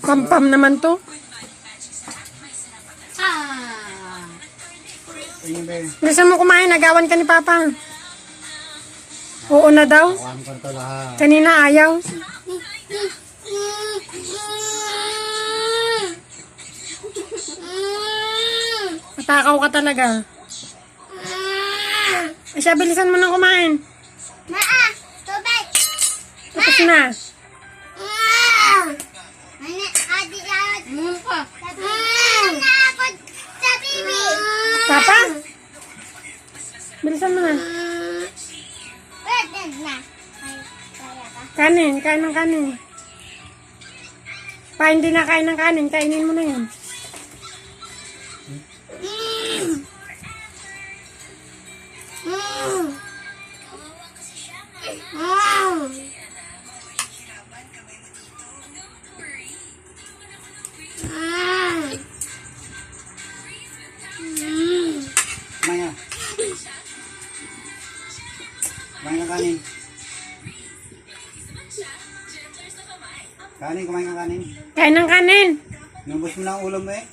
Pampam naman to. Bilisan mo kumain, nagawan ka ni Papa. Oo na daw. Kanina ayaw. Matakaw ka talaga. Asya, bilisan mo nang kumain. Tubig! Tapos na. Papa? Bilisan mo na. Kanin, kain ng kanin. Pa, hindi na kain ng kanin, kainin mo na yun. Kumain ka. Kumain ka kanin. Kanin, kumain ka kanin. Kain ng kanin. Nubos mo na ang ulam mo eh.